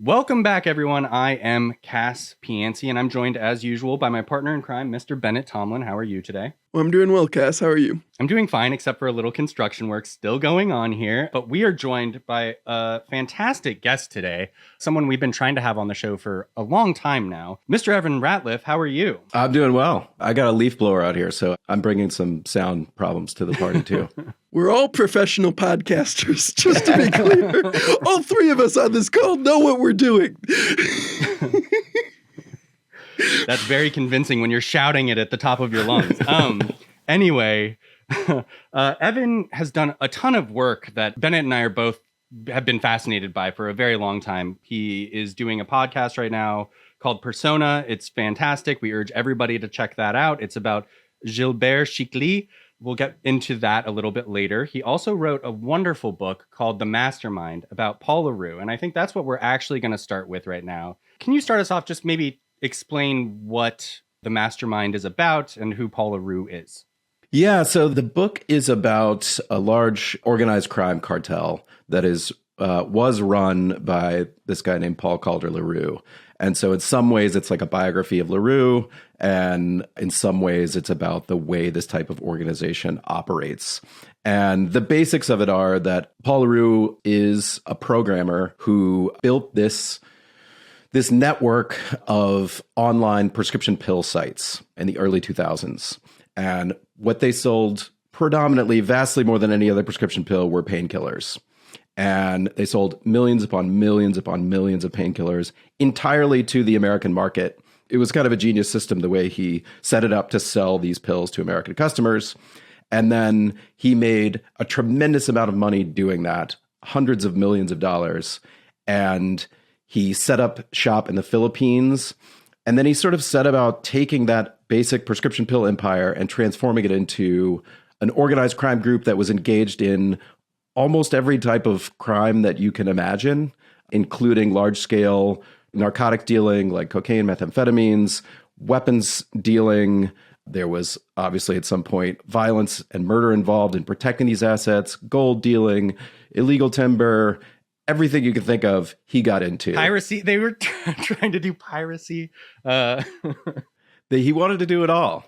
Welcome back, everyone. I am Cass Piancey, and I'm joined, as usual, by my partner in crime, Mr. Bennett Tomlin. How are you today? Well, I'm doing well, Cass. How are you? I'm doing fine, except for a little construction work still going on here. But we are joined by a fantastic guest today, someone we've been trying to have on the show for a long time now. Mr. Evan Ratliff, how are you? I'm doing well. I got a leaf blower out here, so I'm bringing some sound problems to the party, too. We're all professional podcasters, just to be clear. All three of us on this call know what we're doing. That's very convincing when you're shouting it at the top of your lungs. Anyway, Evan has done a ton of work that Bennett and I have been fascinated by for a very long time. He is doing a podcast right now called Persona. It's fantastic. We urge everybody to check that out. It's about Gilbert Chikli. We'll get into that a little bit later. He also wrote a wonderful book called The Mastermind about Paul Le Roux. And I think that's what we're actually going to start with right now. Can you start us off, just maybe explain what The Mastermind is about and who Paul Le Roux is? Yeah, so the book is about a large organized crime cartel that was run by this guy named Paul Le Roux. And so in some ways, it's like a biography of Le Roux, and in some ways, it's about the way this type of organization operates. And the basics of it are that Paul Le Roux is a programmer who built this network of online prescription pill sites in the early 2000s. And what they sold predominantly, vastly more than any other prescription pill, were painkillers. And they sold millions upon millions upon millions of painkillers entirely to the American market. It was kind of a genius system, the way he set it up to sell these pills to American customers. And then he made a tremendous amount of money doing that, hundreds of millions of dollars. And he set up shop in the Philippines. And then he sort of set about taking that basic prescription pill empire and transforming it into an organized crime group that was engaged in almost every type of crime that you can imagine, including large-scale narcotic dealing like cocaine, methamphetamines, weapons dealing. There was obviously at some point violence and murder involved in protecting these assets, gold dealing, illegal timber, everything you could think of, he got into. Piracy. They were trying to do piracy. He wanted to do it all.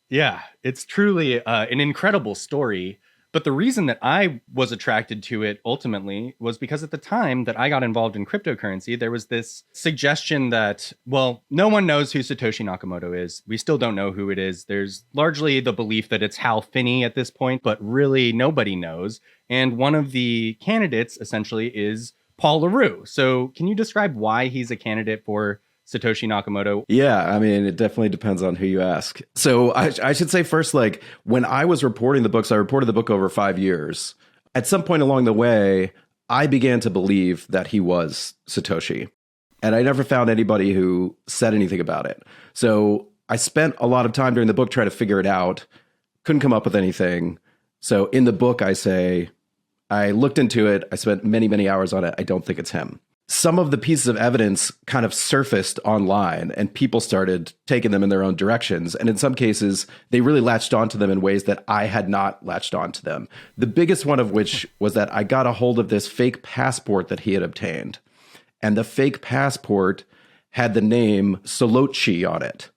Yeah, it's truly an incredible story. But the reason that I was attracted to it ultimately was because at the time that I got involved in cryptocurrency, there was this suggestion that, well, no one knows who Satoshi Nakamoto is. We still don't know who it is. There's largely the belief that it's Hal Finney at this point, but really nobody knows. And one of the candidates essentially is Paul Le Roux. So can you describe why he's a candidate for Satoshi Nakamoto? Yeah, I mean, it definitely depends on who you ask. So I should say first, like, when I was reporting the books, I reported the book over 5 years. At some point along the way, I began to believe that he was Satoshi. And I never found anybody who said anything about it. So I spent a lot of time during the book trying to figure it out. Couldn't come up with anything. So in the book, I say, I looked into it. I spent many, many hours on it. I don't think it's him. Some of the pieces of evidence kind of surfaced online and people started taking them in their own directions. And in some cases, they really latched onto them in ways that I had not latched onto them. The biggest one of which was that I got a hold of this fake passport that he had obtained. And the fake passport had the name Solochi on it.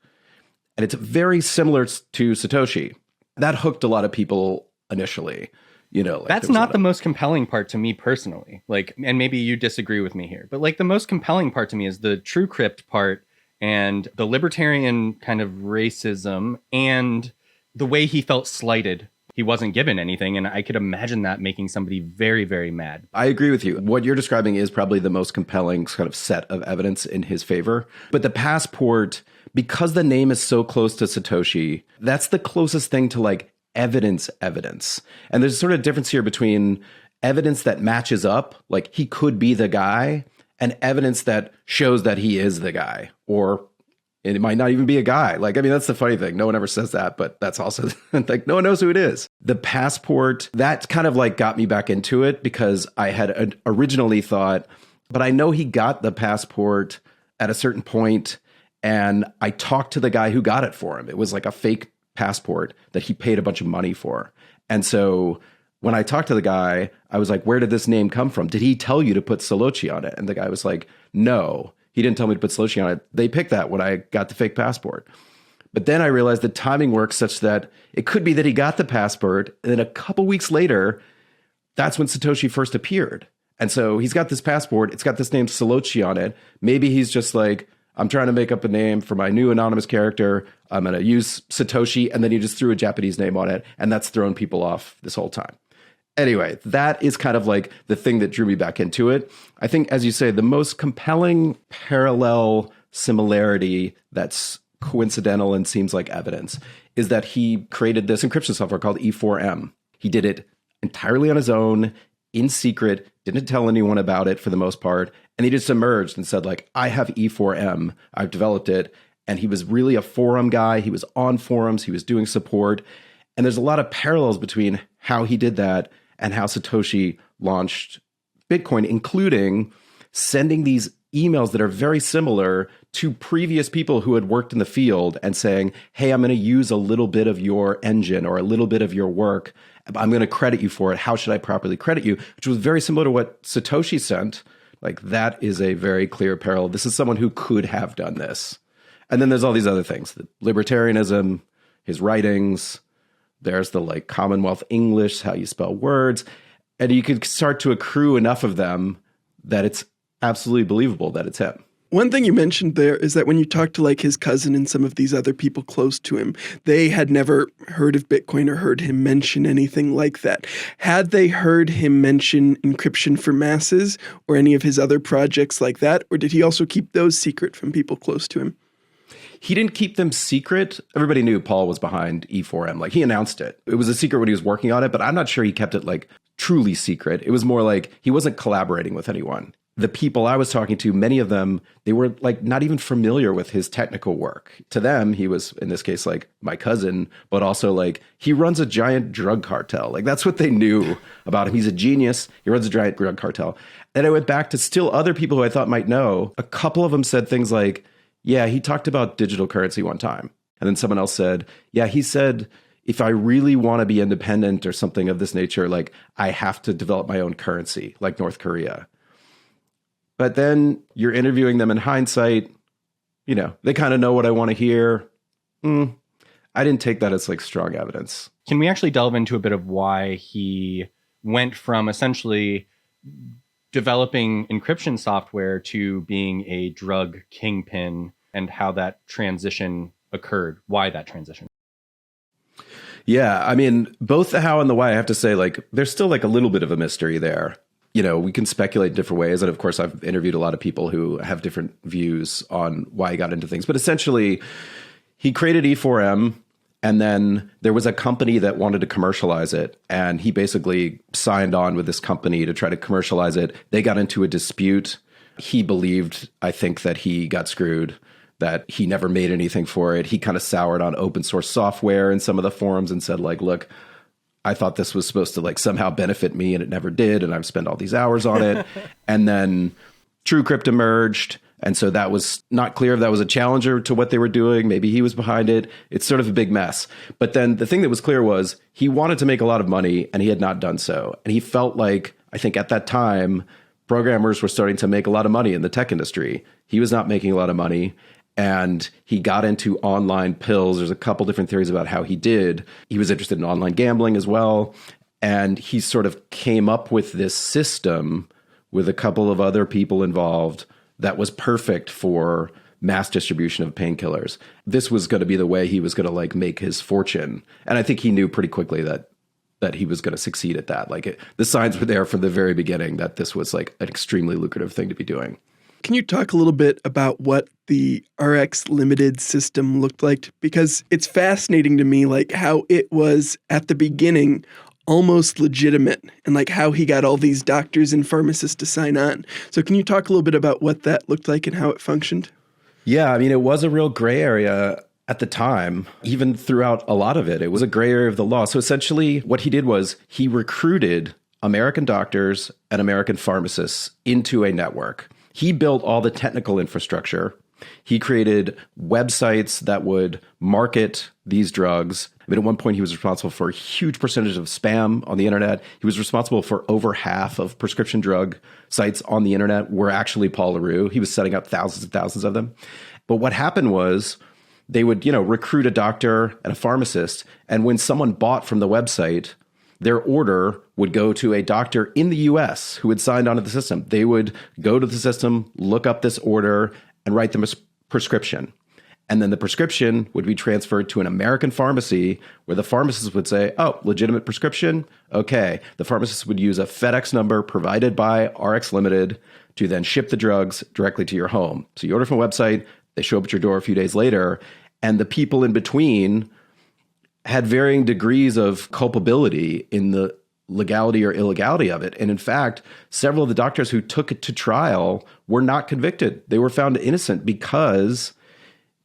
And it's very similar to Satoshi. That hooked a lot of people initially. You know, like that's not the most compelling part to me personally. Like, and maybe you disagree with me here, but like the most compelling part to me is the TrueCrypt part and the libertarian kind of racism and the way he felt slighted. He wasn't given anything. And I could imagine that making somebody very, very mad. I agree with you. What you're describing is probably the most compelling kind of set of evidence in his favor. But the passport, because the name is so close to Satoshi, that's the closest thing to like evidence. And there's sort of a difference here between evidence that matches up, like he could be the guy, and evidence that shows that he is the guy, or it might not even be a guy. Like, I mean, that's the funny thing. No one ever says that, but that's also like, no one knows who it is. The passport, that kind of like got me back into it because I had originally thought, but I know he got the passport at a certain point, and I talked to the guy who got it for him. It was like a fake passport that he paid a bunch of money for. And so when I talked to the guy, I was like, where did this name come from? Did he tell you to put Satoshi on it? And the guy was like, no, he didn't tell me to put Satoshi on it. They picked that when I got the fake passport. But then I realized the timing works such that it could be that he got the passport, and then a couple weeks later, that's when Satoshi first appeared. And so he's got this passport. It's got this name Satoshi on it. Maybe he's just like, I'm trying to make up a name for my new anonymous character. I'm going to use Satoshi. And then he just threw a Japanese name on it. And that's thrown people off this whole time. Anyway, that is kind of like the thing that drew me back into it. I think, as you say, the most compelling parallel similarity that's coincidental and seems like evidence is that he created this encryption software called E4M. He did it entirely on his own, in secret, didn't tell anyone about it for the most part. And he just emerged and said, like, I have E4M. I've developed it. And he was really a forum guy. He was on forums. He was doing support. And there's a lot of parallels between how he did that and how Satoshi launched Bitcoin, including sending these emails that are very similar to previous people who had worked in the field and saying, hey, I'm going to use a little bit of your engine or a little bit of your work. I'm going to credit you for it. How should I properly credit you? Which was very similar to what Satoshi sent. Like, that is a very clear parallel. This is someone who could have done this. And then there's all these other things, the libertarianism, his writings. There's the like Commonwealth English, how you spell words. And you could start to accrue enough of them that it's absolutely believable that it's him. One thing you mentioned there is that when you talked to like his cousin and some of these other people close to him, they had never heard of Bitcoin or heard him mention anything like that. Had they heard him mention encryption for masses or any of his other projects like that, or did he also keep those secret from people close to him? He didn't keep them secret. Everybody knew Paul was behind E4M. Like, he announced it. It was a secret when he was working on it, but I'm not sure he kept it like truly secret. It was more like he wasn't collaborating with anyone. The people I was talking to, many of them, they were like not even familiar with his technical work. To them, he was, in this case, like my cousin, but also like he runs a giant drug cartel. Like, that's what they knew about him. He's a genius. He runs a giant drug cartel. And I went back to still other people who I thought might know. A couple of them said things like, yeah, he talked about digital currency one time. And then someone else said, yeah, he said, if I really want to be independent or something of this nature, like I have to develop my own currency, like North Korea. But then you're interviewing them in hindsight, you know, they kind of know what I want to hear. I didn't take that as like strong evidence. Can we actually delve into a bit of why he went from essentially developing encryption software to being a drug kingpin and how that transition occurred, why that transition? Yeah, I mean, both the how and the why, I have to say, like, there's still like a little bit of a mystery there. You know, we can speculate in different ways. And of course, I've interviewed a lot of people who have different views on why he got into things. But essentially, he created E4M, and then there was a company that wanted to commercialize it. And he basically signed on with this company to try to commercialize it. They got into a dispute. He believed, I think, that he got screwed, that he never made anything for it. He kind of soured on open source software in some of the forums and said, like, look, I thought this was supposed to like somehow benefit me and it never did. And I've spent all these hours on it. And then TrueCrypt emerged. And so that was not clear if that was a challenger to what they were doing. Maybe he was behind it. It's sort of a big mess. But then the thing that was clear was he wanted to make a lot of money and he had not done so. And he felt like, I think at that time, programmers were starting to make a lot of money in the tech industry. He was not making a lot of money. And he got into online pills. There's a couple different theories about how he did. He was interested in online gambling as well. And he sort of came up with this system with a couple of other people involved that was perfect for mass distribution of painkillers. This was going to be the way he was going to like make his fortune. And I think he knew pretty quickly that he was going to succeed at that. Like the signs were there from the very beginning that this was like an extremely lucrative thing to be doing. Can you talk a little bit about what the RX Limited system looked like? Because it's fascinating to me, like how it was at the beginning almost legitimate and like how he got all these doctors and pharmacists to sign on. So can you talk a little bit about what that looked like and how it functioned? Yeah, I mean, it was a real gray area at the time, even throughout a lot of it. It was a gray area of the law. So essentially what he did was he recruited American doctors and American pharmacists into a network. He built all the technical infrastructure. He created websites that would market these drugs. I mean, at one point, he was responsible for a huge percentage of spam on the internet. He was responsible for over half of prescription drug sites on the internet were actually Paul Le Roux. He was setting up thousands and thousands of them. But what happened was they would, recruit a doctor and a pharmacist. And when someone bought from the website, their order would go to a doctor in the US who had signed onto the system. They would go to the system, look up this order, and write them a prescription. And then the prescription would be transferred to an American pharmacy where the pharmacist would say, oh, legitimate prescription? Okay. The pharmacist would use a FedEx number provided by RX Limited to then ship the drugs directly to your home. So you order from a website, they show up at your door a few days later, and the people in between had varying degrees of culpability in the legality or illegality of it. And in fact, several of the doctors who took it to trial were not convicted. They were found innocent because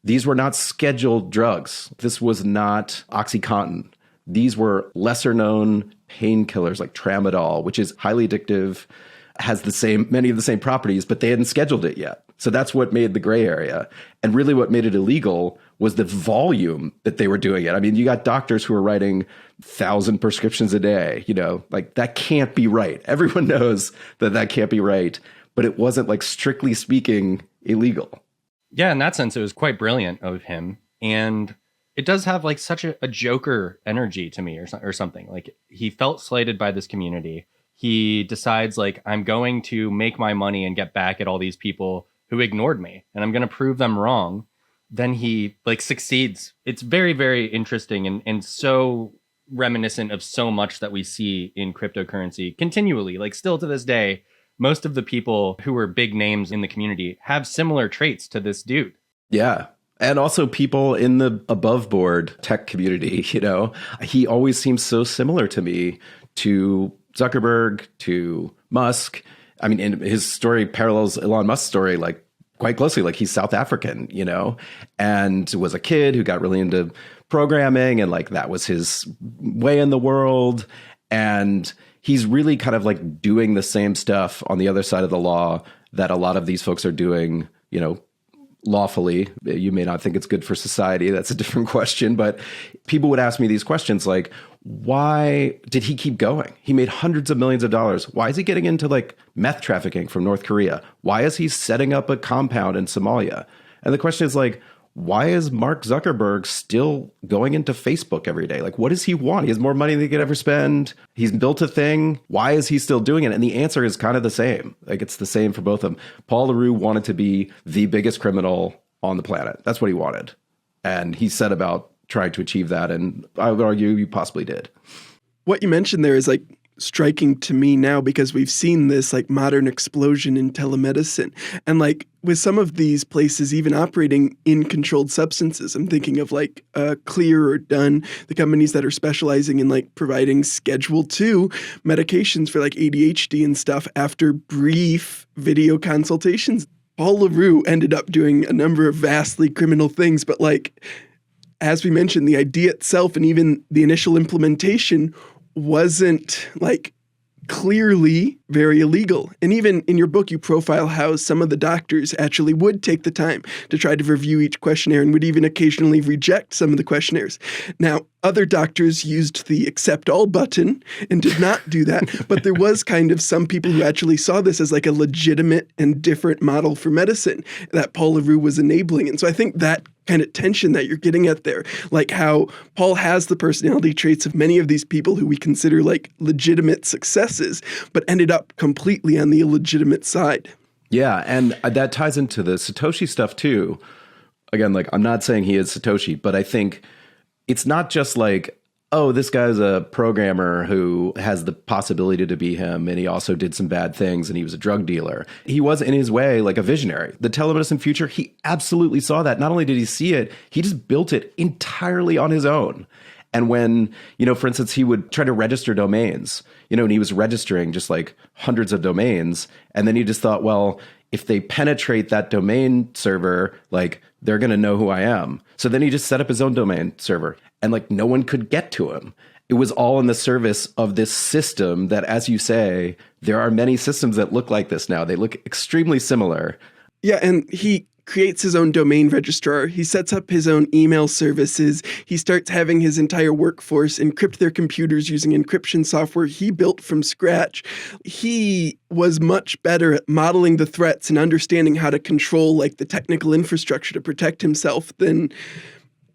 these were not scheduled drugs. This was not OxyContin. These were lesser known painkillers like tramadol, which is highly addictive, has many of the same properties, but they hadn't scheduled it yet. So that's what made the gray area. And really what made it illegal was the volume that they were doing it. I mean, you got doctors who are writing 1,000 prescriptions a day, like that can't be right. Everyone knows that can't be right, but it wasn't, like, strictly speaking, illegal. Yeah, in that sense, it was quite brilliant of him. And it does have, like, such a Joker energy to me or something. Like, he felt slighted by this community. He decides, like, I'm going to make my money and get back at all these people who ignored me, and I'm going to prove them wrong. Then he, like, succeeds. It's very, very interesting and so reminiscent of so much that we see in cryptocurrency continually. Like, still to this day, most of the people who were big names in the community have similar traits to this dude. Yeah. And also people in the above board tech community, he always seems so similar to me to Zuckerberg, to Musk. I mean, and his story parallels Elon Musk's story, like, quite closely. Like, he's South African, and was a kid who got really into programming, and, like, that was his way in the world. And he's really kind of, like, doing the same stuff on the other side of the law that a lot of these folks are doing, lawfully. You may not think it's good for society. That's a different question. But people would ask me these questions like, why did he keep going? He made hundreds of millions of dollars. Why is he getting into, like, meth trafficking from North Korea? Why is he setting up a compound in Somalia? And the question is, like, why is Mark Zuckerberg still going into Facebook every day? Like, what does he want? He has more money than he could ever spend. He's built a thing. Why is he still doing it? And the answer is kind of the same. Like, it's the same for both of them. Paul Le Roux wanted to be the biggest criminal on the planet. That's what he wanted. And he set about trying to achieve that. And I would argue you possibly did. What you mentioned there is, like, striking to me now because we've seen this, like, modern explosion in telemedicine. And, like, with some of these places even operating in controlled substances, I'm thinking of, like, Crier or Done, the companies that are specializing in, like, providing Schedule II medications for, like, ADHD and stuff after brief video consultations. Paul Le Roux ended up doing a number of vastly criminal things, but, like, as we mentioned, the idea itself and even the initial implementation wasn't, like, clearly very illegal. And even in your book, you profile how some of the doctors actually would take the time to try to review each questionnaire and would even occasionally reject some of the questionnaires. Now, other doctors used the accept all button and did not do that, but there was kind of some people who actually saw this as, like, a legitimate and different model for medicine that Paul Le Roux was enabling. And so I think that kind of tension that you're getting at there, like how Paul has the personality traits of many of these people who we consider, like, legitimate successes, but ended up completely on the illegitimate side. Yeah, and that ties into the Satoshi stuff too. Again, like, I'm not saying he is Satoshi, but I think it's not just like, oh, this guy's a programmer who has the possibility to be him, and he also did some bad things, and he was a drug dealer. He was, in his way, like a visionary. The telemedicine future, he absolutely saw that. Not only did he see it, he just built it entirely on his own. And when, for instance, he would try to register domains, and he was registering just, like, hundreds of domains, and then he just thought, well, if they penetrate that domain server, like, they're going to know who I am. So then he just set up his own domain server, and, like, no one could get to him. It was all in the service of this system that, as you say, there are many systems that look like this now. They look extremely similar. Yeah, and he creates his own domain registrar. He sets up his own email services. He starts having his entire workforce encrypt their computers using encryption software he built from scratch. He was much better at modeling the threats and understanding how to control like the technical infrastructure to protect himself than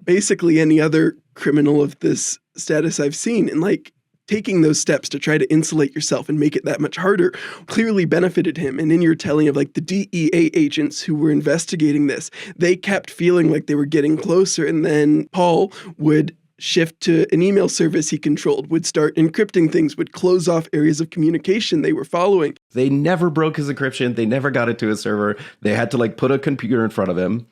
basically any other criminal of this status I've seen. And like taking those steps to try to insulate yourself and make it that much harder clearly benefited him. And in your telling of like the DEA agents who were investigating this, they kept feeling like they were getting closer. And then Paul would shift to an email service he controlled, would start encrypting things, would close off areas of communication they were following. They never broke his encryption. They never got it to his server. They had to like put a computer in front of him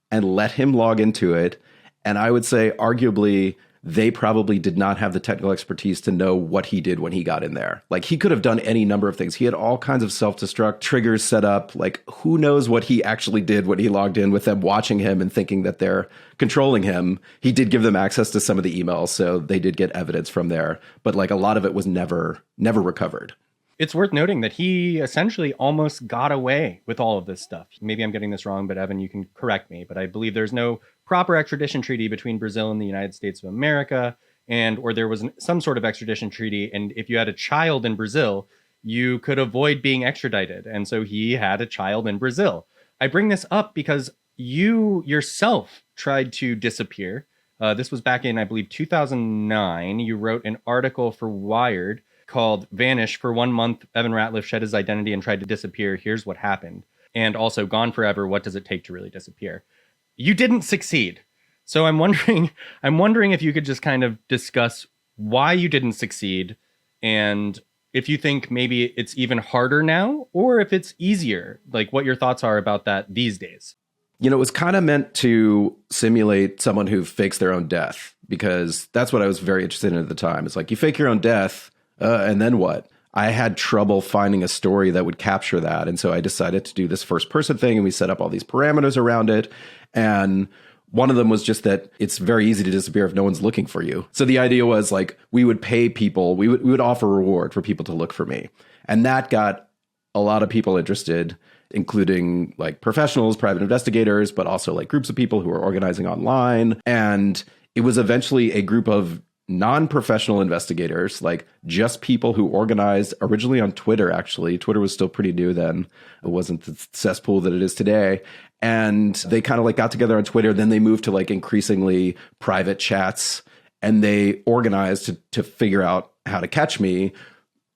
and let him log into it. And I would say arguably they probably did not have the technical expertise to know what he did when he got in there. Like he could have done any number of things. He had all kinds of self-destruct triggers set up. Like who knows what he actually did when he logged in with them watching him and thinking that they're controlling him. He did give them access to some of the emails, so they did get evidence from there. But like a lot of it was never recovered. It's worth noting that he essentially almost got away with all of this stuff. Maybe I'm getting this wrong, but Evan, you can correct me. But I believe there's no proper extradition treaty between Brazil and the United States of America, or there was some sort of extradition treaty. And if you had a child in Brazil, you could avoid being extradited. And so he had a child in Brazil. I bring this up because you yourself tried to disappear. This was back in, I believe, 2009. You wrote an article for Wired called Vanish. For 1 month, Evan Ratliff shed his identity and tried to disappear. Here's what happened. And also Gone Forever. What does it take to really disappear? You didn't succeed. So I'm wondering if you could just kind of discuss why you didn't succeed and if you think maybe it's even harder now or if it's easier, like what your thoughts are about that these days. You know, it was kind of meant to simulate someone who fakes their own death, because that's what I was very interested in at the time. It's like you fake your own death and then what? I had trouble finding a story that would capture that. And so I decided to do this first person thing, and we set up all these parameters around it. And one of them was just that it's very easy to disappear if no one's looking for you. So the idea was like we would pay people, we would offer a reward for people to look for me. And that got a lot of people interested, including like professionals, private investigators, but also like groups of people who were organizing online. And it was eventually a group of non-professional investigators, like just people who organized originally on Twitter, actually. Twitter was still pretty new then. It wasn't the cesspool that it is today. And they kind of like got together on Twitter. Then they moved to like increasingly private chats, and they organized to figure out how to catch me.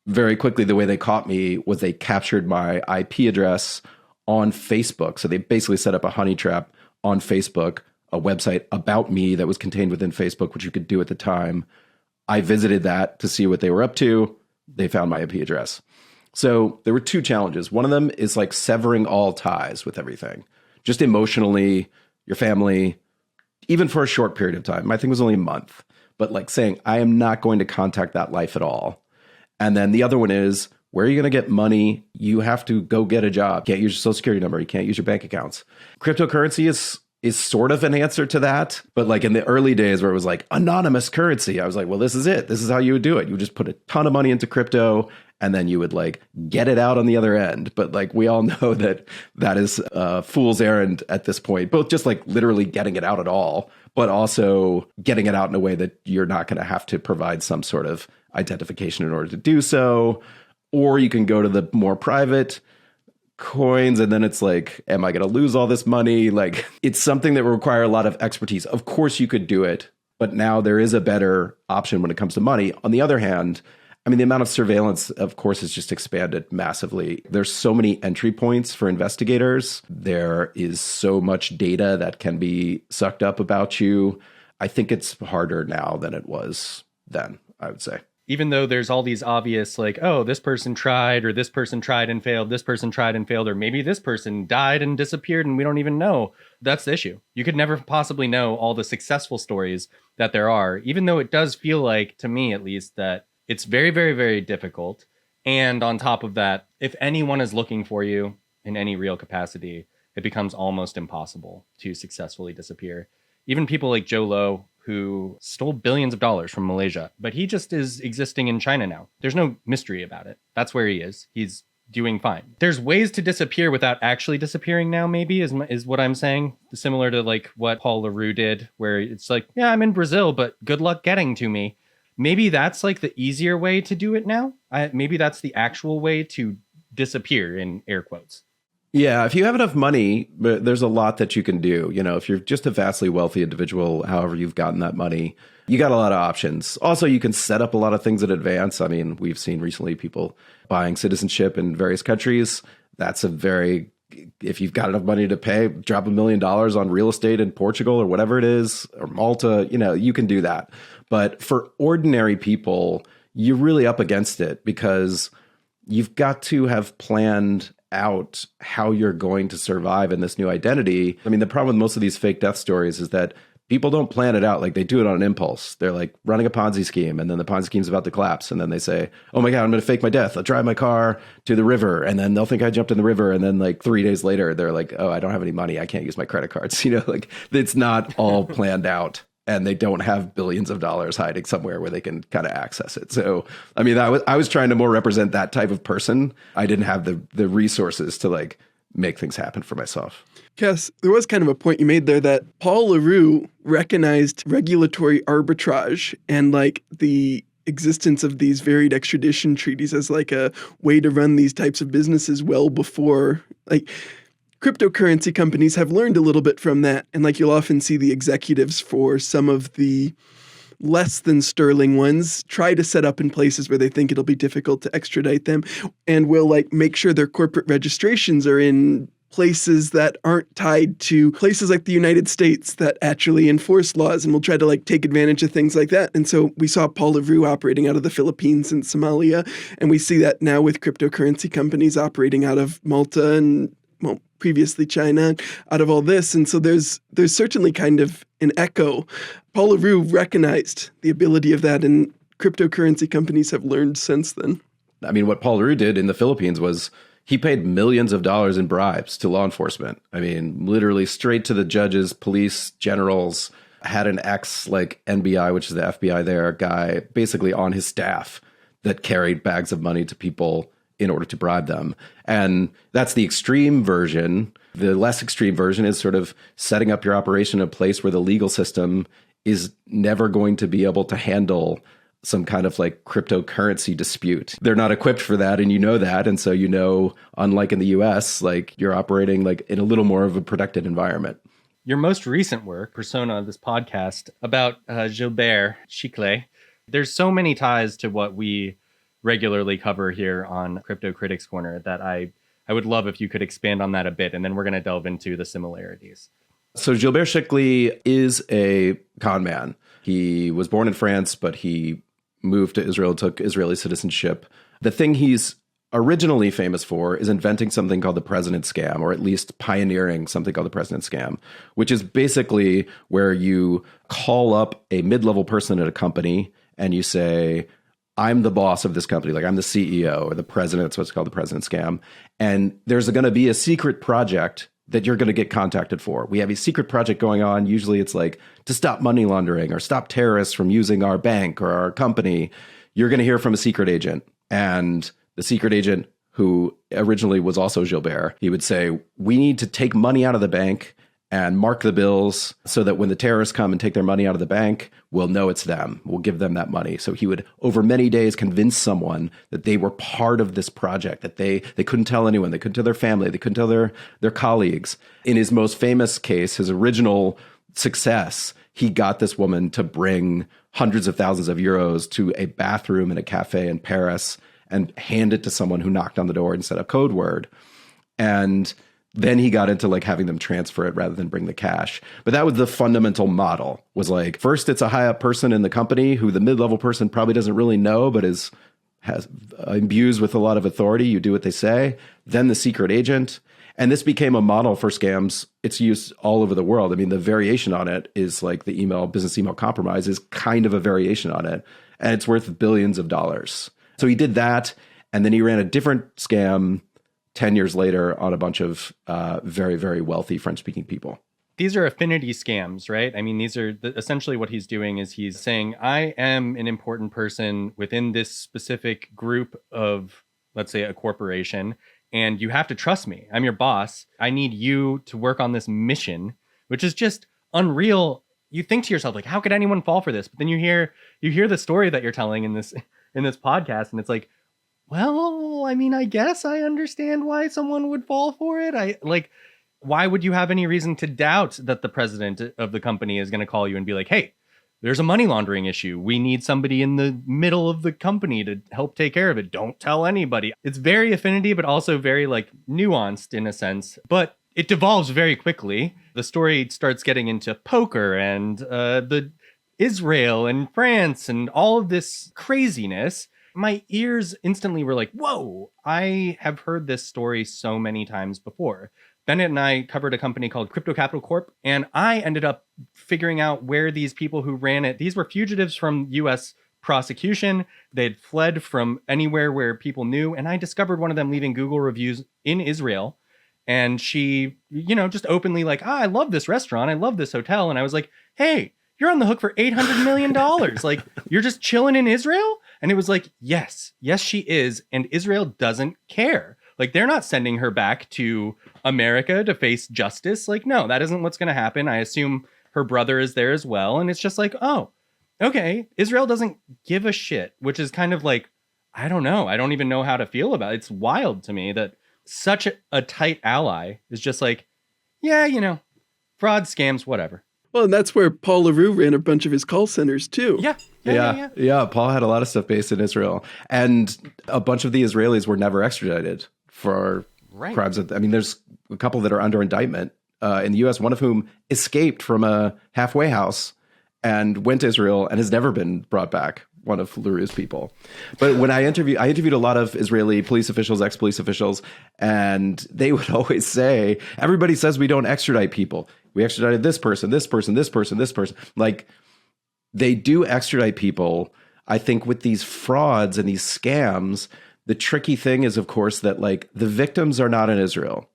Very quickly, the way they caught me was they captured my IP address on Facebook. So they basically set up a honey trap on Facebook, a website about me that was contained within Facebook, which you could do at the time. I visited that to see what they were up to. They found my IP address. So there were two challenges. One of them is like severing all ties with everything, just emotionally, your family, even for a short period of time. My thing was only a month, but like saying, I am not going to contact that life at all. And then the other one is, where are you going to get money? You have to go get a job. You can't use your social security number. You can't use your bank accounts. Cryptocurrency is sort of an answer to that. But like in the early days where it was like anonymous currency, I was like, well, this is it. This is how you would do it. You would just put a ton of money into crypto and then you would like get it out on the other end. But like we all know that that is a fool's errand at this point, both just like literally getting it out at all, but also getting it out in a way that you're not going to have to provide some sort of identification in order to do so. Or you can go to the more private coins, and then it's like, am I going to lose all this money? Like, it's something that will require a lot of expertise. Of course you could do it, but now there is a better option when it comes to money. On the other hand, I mean, the amount of surveillance, of course, has just expanded massively. There's so many entry points for investigators. There is so much data that can be sucked up about you. I think it's harder now than it was then, I would say. Even though there's all these obvious, like, oh, this person tried, or this person tried and failed, this person tried and failed, or maybe this person died and disappeared and we don't even know. That's the issue. You could never possibly know all the successful stories that there are, even though it does feel like, to me at least, that it's very, very, very difficult. And on top of that, if anyone is looking for you in any real capacity, it becomes almost impossible to successfully disappear. Even people like Joe Low, who stole billions of dollars from Malaysia, but he just is existing in China now. There's no mystery about it. That's where he is. He's doing fine. There's ways to disappear without actually disappearing now, maybe, is what I'm saying. Similar to like what Paul Le Roux did, where it's like, yeah, I'm in Brazil, but good luck getting to me. Maybe that's like the easier way to do it now. Maybe that's the actual way to disappear, in air quotes. Yeah, if you have enough money, but there's a lot that you can do. You know, if you're just a vastly wealthy individual, however you've gotten that money, you got a lot of options. Also, you can set up a lot of things in advance. I mean, we've seen recently people buying citizenship in various countries. That's a very, if you've got enough money to pay, drop $1 million on real estate in Portugal or whatever it is, or Malta, you know, you can do that. But for ordinary people, you're really up against it because you've got to have planned out how you're going to survive in this new identity. I mean, the problem with most of these fake death stories is that people don't plan it out. Like they do it on an impulse. They're like running a Ponzi scheme and then the Ponzi scheme's about to collapse. And then they say, oh my God, I'm going to fake my death. I'll drive my car to the river. And then they'll think I jumped in the river. And then like 3 days later, they're like, oh, I don't have any money. I can't use my credit cards. You know, like it's not all planned out. And they don't have billions of dollars hiding somewhere where they can kind of access it. So, I mean, I was trying to more represent that type of person. I didn't have the resources to like make things happen for myself. Cass, there was kind of a point you made there that Paul Le Roux recognized regulatory arbitrage and like the existence of these varied extradition treaties as like a way to run these types of businesses well before, like, cryptocurrency companies have learned a little bit from that. And like you'll often see the executives for some of the less than sterling ones try to set up in places where they think it'll be difficult to extradite them and will like make sure their corporate registrations are in places that aren't tied to places like the United States that actually enforce laws and will try to like take advantage of things like that. And so we saw Paul Le Roux operating out of the Philippines and Somalia. And we see that now with cryptocurrency companies operating out of Malta and, well, previously China, out of all this. And so there's certainly kind of an echo. Paul Le Roux recognized the ability of that, and cryptocurrency companies have learned since then. I mean, what Paul Le Roux did in the Philippines was he paid millions of dollars in bribes to law enforcement. I mean, literally straight to the judges, police, generals, had an ex like NBI, which is the FBI there, guy basically on his staff that carried bags of money to people in order to bribe them. And that's the extreme version. The less extreme version is sort of setting up your operation in a place where the legal system is never going to be able to handle some kind of like cryptocurrency dispute. They're not equipped for that, and you know that. And so, you know, unlike in the US, like you're operating like in a little more of a protected environment. Your most recent work, persona of this podcast, about Gilbert Chikli, there's so many ties to what we regularly cover here on Crypto Critics Corner that I would love if you could expand on that a bit, and then we're going to delve into the similarities. So Gilbert Chikli is a con man. He was born in France, but he moved to Israel, took Israeli citizenship. The thing he's originally famous for is inventing something called the president scam, or at least pioneering something called the president scam, which is basically where you call up a mid-level person at a company and you say, I'm the boss of this company, like I'm the CEO or the president. That's what's called the president scam. And there's going to be a secret project that you're going to get contacted for. We have a secret project going on. Usually it's like to stop money laundering or stop terrorists from using our bank or our company. You're going to hear from a secret agent. And the secret agent, who originally was also Gilbert, he would say, we need to take money out of the bank and mark the bills so that when the terrorists come and take their money out of the bank, we'll know it's them. We'll give them that money. So he would, over many days, convince someone that they were part of this project, that they couldn't tell anyone, they couldn't tell their family, they couldn't tell their colleagues. In his most famous case, his original success, he got this woman to bring hundreds of thousands of euros to a bathroom in a cafe in Paris and hand it to someone who knocked on the door and said a code word. And then he got into like having them transfer it rather than bring the cash. But that was the fundamental model, was like, first it's a high up person in the company who the mid-level person probably doesn't really know, but has imbues with a lot of authority. You do what they say. Then the secret agent. And this became a model for scams. It's used all over the world. I mean, the variation on it is like the business email compromise is kind of a variation on it. And it's worth billions of dollars. So he did that. And then he ran a different scam 10 years later on a bunch of very, very wealthy French-speaking people. These are affinity scams, right? I mean, these are essentially what he's doing is he's saying, I am an important person within this specific group of let's say a corporation, and you have to trust me. I'm your boss. I need you to work on this mission, which is just unreal. You think to yourself, like, how could anyone fall for this? But then you hear the story that you're telling in this podcast, and it's like, well, I mean, I guess I understand why someone would fall for it. Why would you have any reason to doubt that the president of the company is going to call you and be like, hey, there's a money laundering issue. We need somebody in the middle of the company to help take care of it. Don't tell anybody. It's very affinity, but also very like nuanced in a sense. But it devolves very quickly. The story starts getting into poker and the Israel and France and all of this craziness. My ears instantly were like, whoa, I have heard this story so many times before. Bennett and I covered a company called Capital Corp, and I ended up figuring out where these people who ran it, these were fugitives from U.S. prosecution. They'd fled from anywhere where people knew, and I discovered one of them leaving Google reviews in Israel. And she, just openly like, I love this restaurant. I love this hotel. And I was like, hey, you're on the hook for $800 million. Like, you're just chilling in Israel? And it was like, yes, she is. And Israel doesn't care. Like, they're not sending her back to America to face justice. Like, no, that isn't what's going to happen. I assume her brother is there as well. And it's just like, oh, okay. Israel doesn't give a shit, which is kind of like, I don't know. I don't even know how to feel about it. It's wild to me that such a tight ally is just like, yeah, fraud, scams, whatever. Well, and that's where Paul Le Roux ran a bunch of his call centers too. Yeah. Paul had a lot of stuff based in Israel. And a bunch of the Israelis were never extradited for crimes. There's a couple that are under indictment in the U.S., one of whom escaped from a halfway house and went to Israel and has never been brought back, one of Le Roux's people. But when I interviewed a lot of Israeli police officials, ex-police officials, and they would always say, everybody says we don't extradite people. We extradited this person, this person, this person, this person. Like, they do extradite people. I think with these frauds and these scams, the tricky thing is, of course, that like the victims are not in Israel.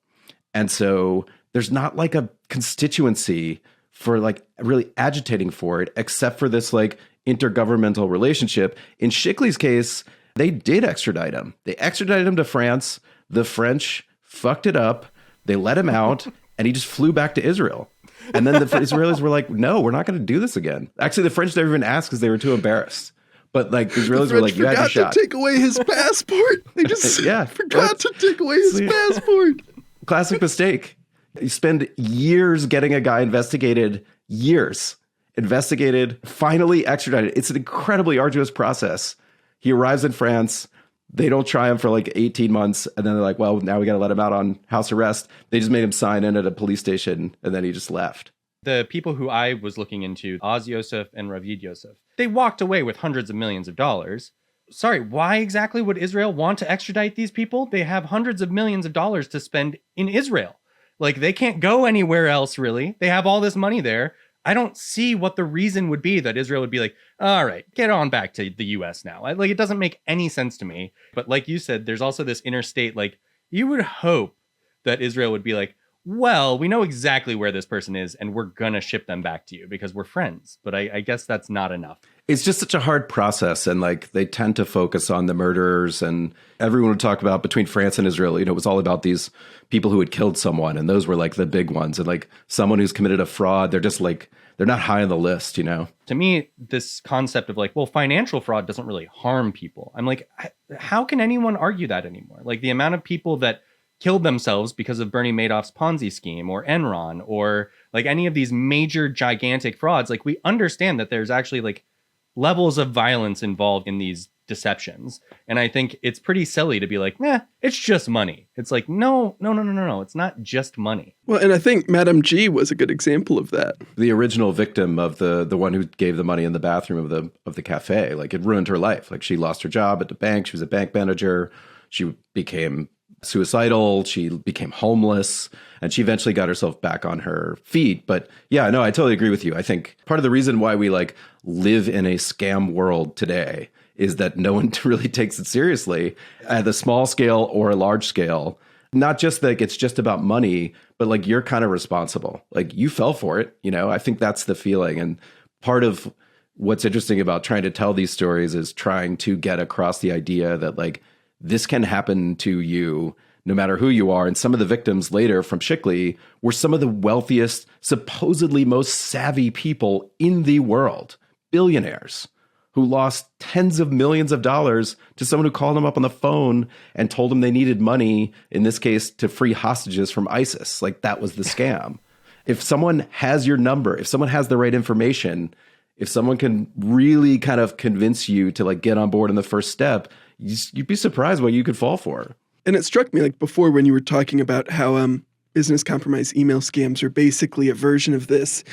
And so there's not like a constituency for like really agitating for it, except for this like intergovernmental relationship. In Chikli's case, they did extradite him. They extradited him to France. The French fucked it up. They let him out and he just flew back to Israel. And then the Israelis were like, no, we're not going to do this again. Actually, the French never even asked because they were too embarrassed. But like the Israelis were like, you had your shot. Forgot to take away his passport. They just forgot to take away his passport. Classic mistake. You spend years getting a guy investigated, finally extradited. It's an incredibly arduous process. He arrives in France. They don't try him for like 18 months. And then they're like, well, now we got to let him out on house arrest. They just made him sign in at a police station. And then he just left. The people who I was looking into, Oz Yosef and Ravid Yosef, they walked away with hundreds of millions of dollars. Sorry, why exactly would Israel want to extradite these people? They have hundreds of millions of dollars to spend in Israel. Like, they can't go anywhere else, really. They have all this money there. I don't see what the reason would be that Israel would be like, all right, get on back to the U.S. now. Like, it doesn't make any sense to me. But like you said, there's also this interstate, like, you would hope that Israel would be like, well, we know exactly where this person is, and we're going to ship them back to you because we're friends. But I guess that's not enough. It's just such a hard process. And like, they tend to focus on the murderers, and everyone would talk about between France and Israel, it was all about these people who had killed someone. And those were like the big ones. And like someone who's committed a fraud, they're just like, they're not high on the list, To me, this concept of like, well, financial fraud doesn't really harm people. I'm like, how can anyone argue that anymore? Like, the amount of people that killed themselves because of Bernie Madoff's Ponzi scheme or Enron or like any of these major gigantic frauds, like, we understand that there's actually like levels of violence involved in these deceptions. And I think it's pretty silly to be like, it's just money. It's like, no. It's not just money. Well, and I think Madame G was a good example of that. The original victim of the one who gave the money in the bathroom of the cafe, like, it ruined her life. Like, she lost her job at the bank. She was a bank manager. She became suicidal. She became homeless, and she eventually got herself back on her feet. But yeah, no, I totally agree with you. I think part of the reason why we like live in a scam world today is that no one really takes it seriously at the small scale or a large scale. Not just like it's just about money, but like you're kind of responsible. Like, you fell for it. I think that's the feeling. And part of what's interesting about trying to tell these stories is trying to get across the idea that like this can happen to you no matter who you are. And some of the victims later from Chikli were some of the wealthiest, supposedly most savvy people in the world, billionaires who lost tens of millions of dollars to someone who called them up on the phone and told them they needed money, in this case, to free hostages from ISIS. Like, that was the scam. If someone has your number, if someone has the right information, if someone can really kind of convince you to like get on board in the first step, you'd be surprised what you could fall for. And it struck me like before when you were talking about how business compromise email scams are basically a version of this.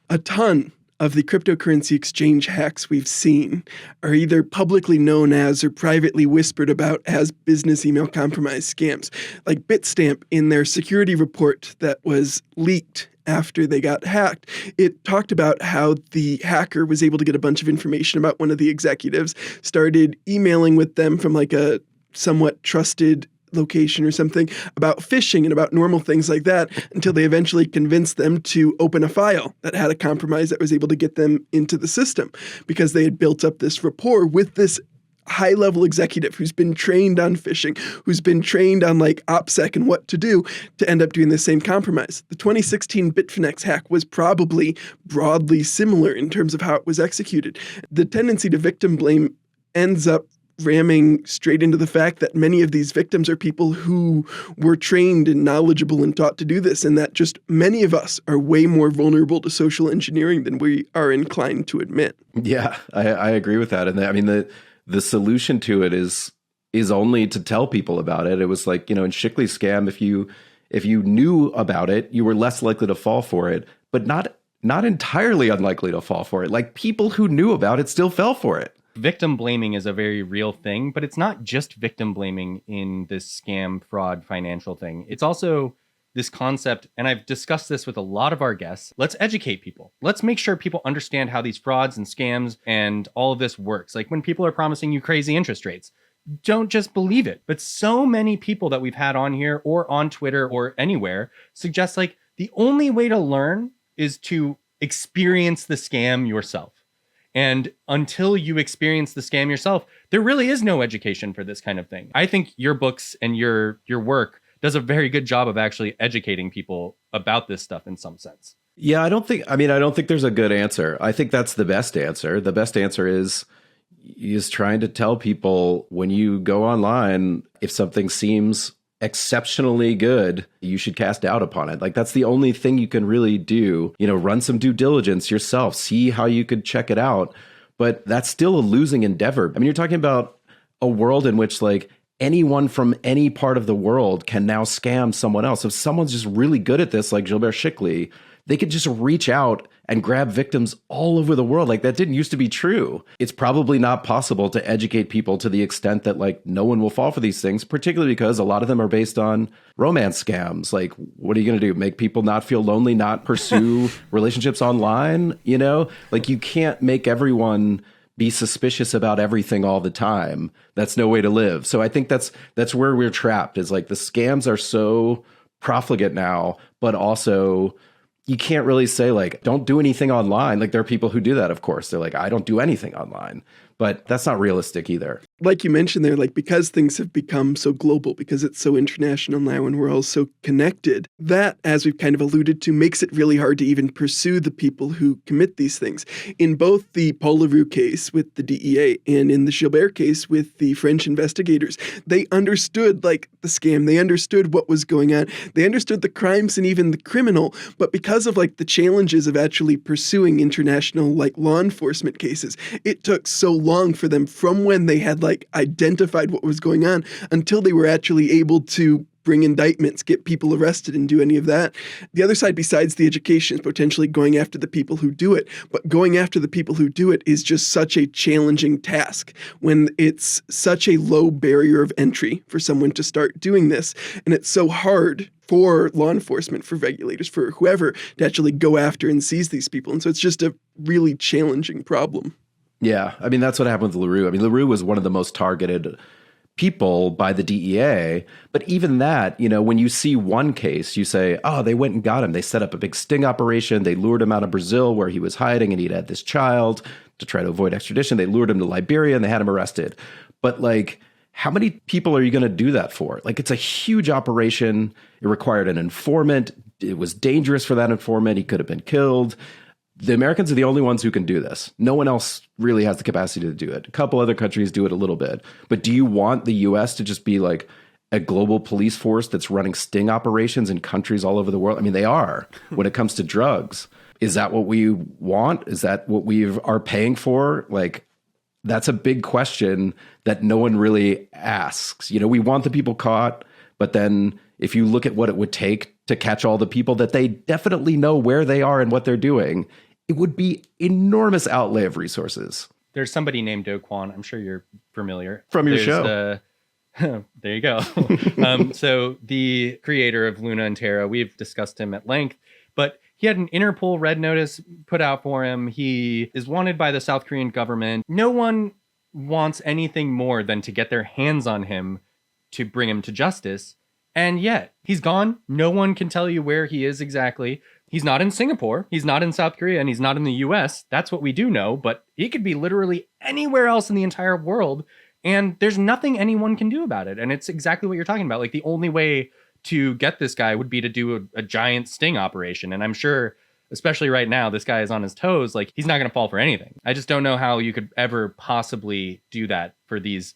A ton of the cryptocurrency exchange hacks we've seen are either publicly known as or privately whispered about as business email compromise scams. Like Bitstamp, in their security report that was leaked after they got hacked, it talked about how the hacker was able to get a bunch of information about one of the executives, started emailing with them from like a somewhat trusted location or something about phishing and about normal things like that, until they eventually convinced them to open a file that had a compromise that was able to get them into the system, because they had built up this rapport with this high-level executive who's been trained on phishing, who's been trained on like OPSEC and what to do, to end up doing the same compromise. The 2016 Bitfinex hack was probably broadly similar in terms of how it was executed. The tendency to victim blame ends up ramming straight into the fact that many of these victims are people who were trained and knowledgeable and taught to do this, and that just many of us are way more vulnerable to social engineering than we are inclined to admit. Yeah, I agree with that. And I mean, the solution to it is only to tell people about it. It was like, in Chikli's scam, if you knew about it, you were less likely to fall for it, but not entirely unlikely to fall for it. Like, people who knew about it still fell for it. Victim blaming is a very real thing, but it's not just victim blaming in this scam, fraud, financial thing. It's also this concept, and I've discussed this with a lot of our guests. Let's educate people. Let's make sure people understand how these frauds and scams and all of this works. Like when people are promising you crazy interest rates, don't just believe it. But so many people that we've had on here or on Twitter or anywhere suggest like the only way to learn is to experience the scam yourself. And until you experience the scam yourself, there really is no education for this kind of thing. I think your books and your work does a very good job of actually educating people about this stuff in some sense. Yeah, I don't think there's a good answer. I think that's the best answer. The best answer is trying to tell people when you go online, if something seems exceptionally good, you should cast doubt upon it. Like, that's the only thing you can really do. Run some due diligence yourself, see how you could check it out. But that's still a losing endeavor. I mean, you're talking about a world in which like anyone from any part of the world can now scam someone else. If someone's just really good at this, like Gilbert Chikli, they could just reach out and grab victims all over the world. Like, that didn't used to be true. It's probably not possible to educate people to the extent that like no one will fall for these things, particularly because a lot of them are based on romance scams. Like, what are you going to do? Make people not feel lonely, not pursue relationships online? Like, you can't make everyone be suspicious about everything all the time. That's no way to live. So I think that's where we're trapped, is like the scams are so profligate now, but also you can't really say like, don't do anything online. Like, there are people who do that, of course. They're like, I don't do anything online. But that's not realistic either. Like you mentioned there, like because things have become so global, because it's so international now and we're all so connected, that, as we've kind of alluded to, makes it really hard to even pursue the people who commit these things. In both the Paul Le Roux case with the DEA and in the Gilbert case with the French investigators, they understood like the scam. They understood what was going on. They understood the crimes and even the criminal. But because of like the challenges of actually pursuing international like law enforcement cases, it took so long for them from when they had like identified what was going on until they were actually able to bring indictments, get people arrested, and do any of that. The other side, besides the education, is potentially going after the people who do it. But going after the people who do it is just such a challenging task when it's such a low barrier of entry for someone to start doing this. And it's so hard for law enforcement, for regulators, for whoever to actually go after and seize these people. And so it's just a really challenging problem. Yeah, I mean, that's what happened with Le Roux. I mean, Le Roux was one of the most targeted people by the DEA. But even that, when you see one case, you say, oh, they went and got him. They set up a big sting operation. They lured him out of Brazil where he was hiding and he'd had this child to try to avoid extradition. They lured him to Liberia and they had him arrested. But like, how many people are you going to do that for? Like, it's a huge operation. It required an informant. It was dangerous for that informant. He could have been killed. The Americans are the only ones who can do this. No one else really has the capacity to do it. A couple other countries do it a little bit. But do you want the US to just be like a global police force that's running sting operations in countries all over the world? I mean, they are when it comes to drugs. Is that what we want? Is that what we are paying for? Like, that's a big question that no one really asks. You know, we want the people caught, but then if you look at what it would take to catch all the people that they definitely know where they are and what they're doing, it would be enormous outlay of resources. There's somebody named Kwon. I'm sure you're familiar. From your show. There you go. So the creator of Luna and Terra, we've discussed him at length, but he had an Interpol red notice put out for him. He is wanted by the South Korean government. No one wants anything more than to get their hands on him to bring him to justice. And yet, he's gone. No one can tell you where he is exactly. He's not in Singapore. He's not in South Korea, and he's not in the US. That's what we do know. But he could be literally anywhere else in the entire world. And there's nothing anyone can do about it. And it's exactly what you're talking about. Like, the only way to get this guy would be to do a giant sting operation. And I'm sure, especially right now, this guy is on his toes. Like, he's not going to fall for anything. I just don't know how you could ever possibly do that for these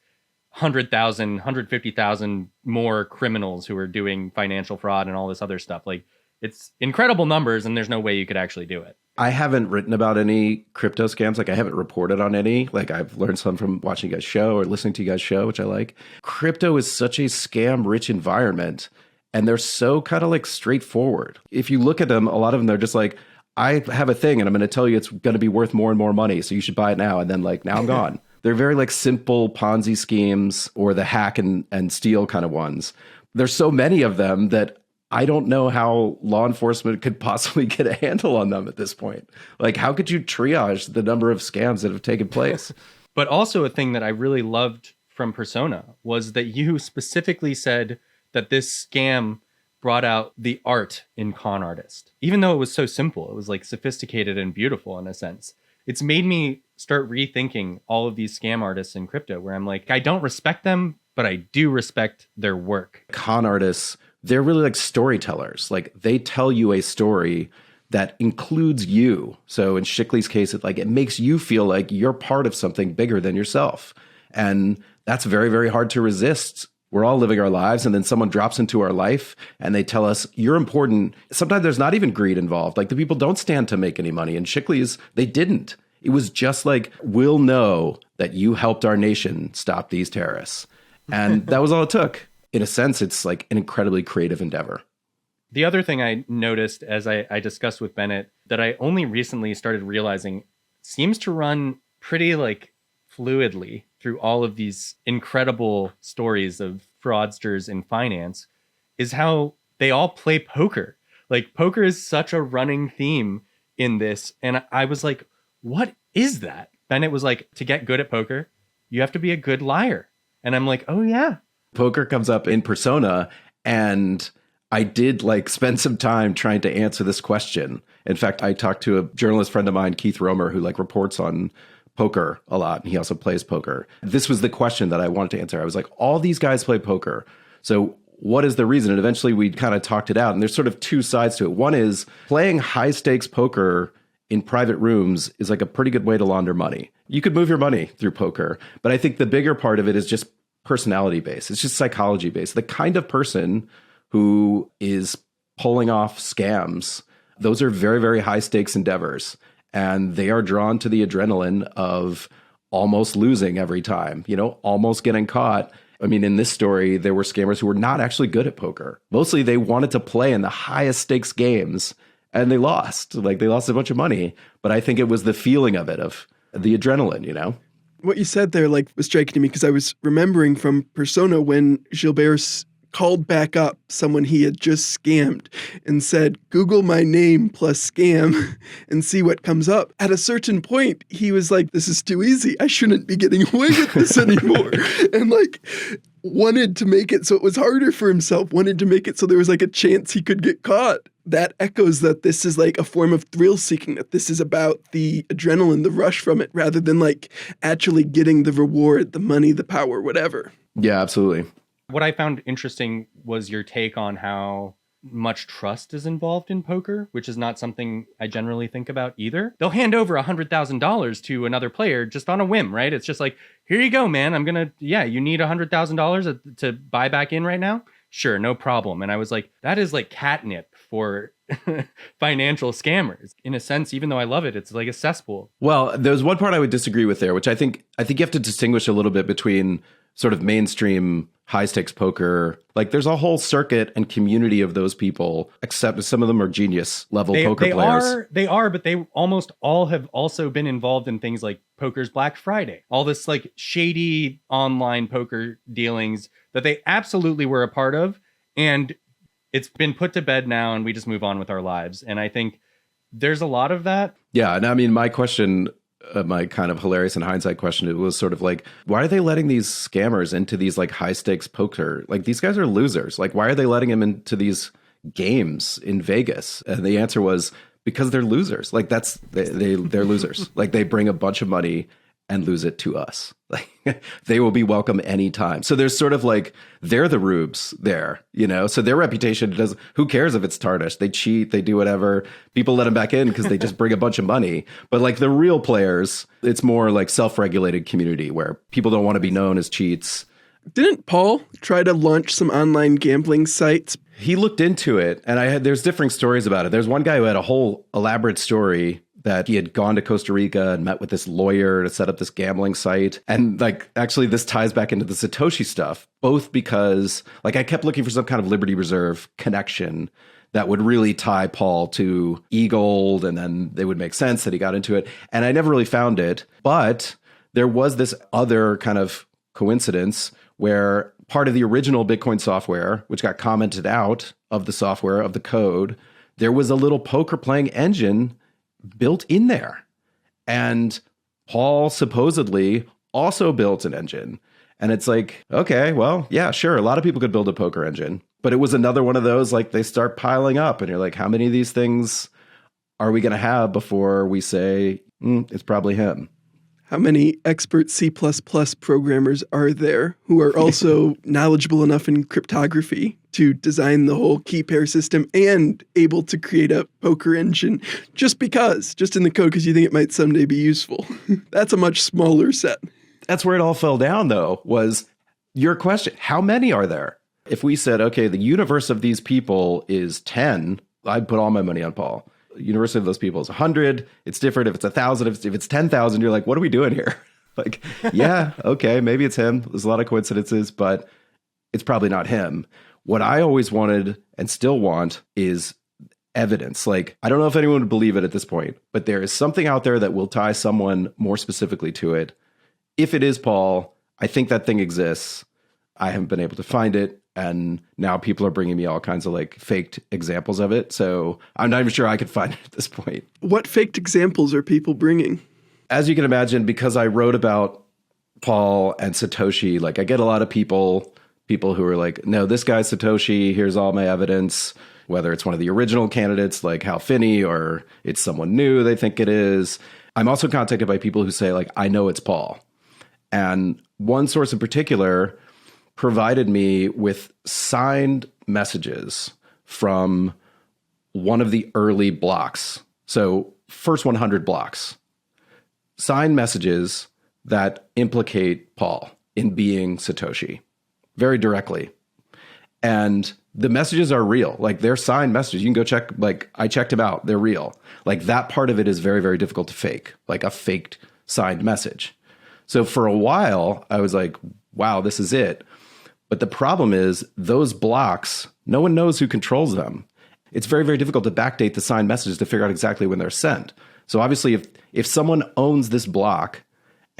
100,000, 150,000 more criminals who are doing financial fraud and all this other stuff. Like, it's incredible numbers, and there's no way you could actually do it. I haven't written about any crypto scams. Like, I haven't reported on any. Like, I've learned some from watching you guys' show or listening to you guys' show, which I like. Crypto is such a scam-rich environment, and they're so kind of like straightforward. If you look at them, a lot of them, they're just like, I have a thing, and I'm going to tell you it's going to be worth more and more money, so you should buy it now. And then, like, now I'm gone. They're very like simple Ponzi schemes or the hack and steal kind of ones. There's so many of them that I don't know how law enforcement could possibly get a handle on them at this point. Like, how could you triage the number of scams that have taken place? But also a thing that I really loved from Persona was that you specifically said that this scam brought out the art in con artist. Even though it was so simple, it was like sophisticated and beautiful in a sense. It's made me start rethinking all of these scam artists in crypto, where I'm like, I don't respect them, but I do respect their work. Con artists, they're really like storytellers. Like, they tell you a story that includes you. So in Chikli's case, it makes you feel like you're part of something bigger than yourself. And that's very, very hard to resist. We're all living our lives, and then someone drops into our life and they tell us you're important. Sometimes there's not even greed involved. Like, the people don't stand to make any money. And Chikli's, they didn't. It was just like, we'll know that you helped our nation stop these terrorists. And that was all it took. In a sense, it's like an incredibly creative endeavor. The other thing I noticed as I discussed with Bennett that I only recently started realizing seems to run pretty like fluidly through all of these incredible stories of fraudsters in finance is how they all play poker. Like, poker is such a running theme in this. And I was like, what is that? Bennett was like, to get good at poker, you have to be a good liar. And I'm like, oh yeah. Poker comes up in Persona, and I did like spend some time trying to answer this question. In fact, I talked to a journalist friend of mine, Keith Romer, who like reports on poker a lot, and he also plays poker. This was the question that I wanted to answer. I was like, all these guys play poker. So what is the reason? And eventually we kind of talked it out. And there's sort of two sides to it. One is playing high stakes poker in private rooms is like a pretty good way to launder money. You could move your money through poker. But I think the bigger part of it is just personality based. It's just psychology based. The kind of person who is pulling off scams, those are very, very high stakes endeavors. And they are drawn to the adrenaline of almost losing every time, you know, almost getting caught. I mean, in this story, there were scammers who were not actually good at poker. Mostly they wanted to play in the highest stakes games, and they lost. Like, they lost a bunch of money. But I think it was the feeling of it, of the adrenaline, you know? What you said there, like, was striking to me because I was remembering from Persona when Gilbert called back up someone he had just scammed and said, Google my name plus scam and see what comes up. At a certain point, he was like, this is too easy. I shouldn't be getting away with this anymore. And like, wanted to make it so it was harder for himself, wanted to make it so there was like a chance he could get caught. That echoes that this is like a form of thrill seeking, that this is about the adrenaline, the rush from it, rather than like actually getting the reward, the money, the power, whatever. Yeah, absolutely. What I found interesting was your take on how much trust is involved in poker, which is not something I generally think about either. They'll hand over $100,000 to another player just on a whim, right? It's just like, here you go, man. You need $100,000 to buy back in right now? Sure, no problem. And I was like, that is like catnip for financial scammers. In a sense, even though I love it, it's like a cesspool. Well, there's one part I would disagree with there, which I think you have to distinguish a little bit between sort of mainstream high stakes poker. Like there's a whole circuit and community of those people, except some of them are genius level poker players. They are, but they almost all have also been involved in things like Poker's Black Friday, all this like shady online poker dealings that they absolutely were a part of. And it's been put to bed now and we just move on with our lives. And I think there's a lot of that. Yeah. And I mean, my question, my kind of hilarious in hindsight question, it was sort of like, why are they letting these scammers into these like high stakes poker? Like these guys are losers. Like, why are they letting them into these games in Vegas? And the answer was because they're losers. Like they're losers. Like they bring a bunch of money and lose it to us. Like they will be welcome anytime. So there's sort of like, they're the rubes there, you know? So their reputation who cares if it's tarnished? They cheat, they do whatever. People let them back in because they just bring a bunch of money. But like the real players, it's more like self-regulated community where people don't want to be known as cheats. Didn't Paul try to launch some online gambling sites? He looked into it, and there's different stories about it. There's one guy who had a whole elaborate story that he had gone to Costa Rica and met with this lawyer to set up this gambling site. And like, actually, this ties back into the Satoshi stuff, both because like I kept looking for some kind of Liberty Reserve connection that would really tie Paul to eGold, and then they would make sense that he got into it. And I never really found it. But there was this other kind of coincidence where part of the original Bitcoin software, which got commented out of the software, of the code, there was a little poker playing engine built in there. And Paul supposedly also built an engine. And it's like, okay, well, yeah, sure. A lot of people could build a poker engine, but it was another one of those, like they start piling up and you're like, how many of these things are we going to have before we say it's probably him? How many expert C++ programmers are there who are also knowledgeable enough in cryptography to design the whole key pair system and able to create a poker engine just in the code because you think it might someday be useful? That's a much smaller set. That's where it all fell down, though, was your question. How many are there? If we said, okay, the universe of these people is 10, I'd put all my money on Paul. Universe of those people is 100. It's different if it's 1,000. If it's 10,000, you're like, what are we doing here? Like, yeah, okay, maybe it's him. There's a lot of coincidences, but it's probably not him. What I always wanted and still want is evidence. Like, I don't know if anyone would believe it at this point, but there is something out there that will tie someone more specifically to it. If it is Paul, I think that thing exists. I haven't been able to find it. And now people are bringing me all kinds of like faked examples of it. So I'm not even sure I could find it at this point. What faked examples are people bringing? As you can imagine, because I wrote about Paul and Satoshi, like I get a lot of people who are like, no, this guy's Satoshi. Here's all my evidence, whether it's one of the original candidates like Hal Finney or it's someone new they think it is. I'm also contacted by people who say like, I know it's Paul. And one source in particular provided me with signed messages from one of the early blocks. So first 100 blocks, signed messages that implicate Paul in being Satoshi very directly. And the messages are real. Like they're signed messages. You can go check, like I checked them out. They're real. Like that part of it is very, very difficult to fake, like a faked signed message. So for a while I was like, wow, this is it. But the problem is those blocks, no one knows who controls them. It's very, very difficult to backdate the signed messages to figure out exactly when they're sent. So obviously, if someone owns this block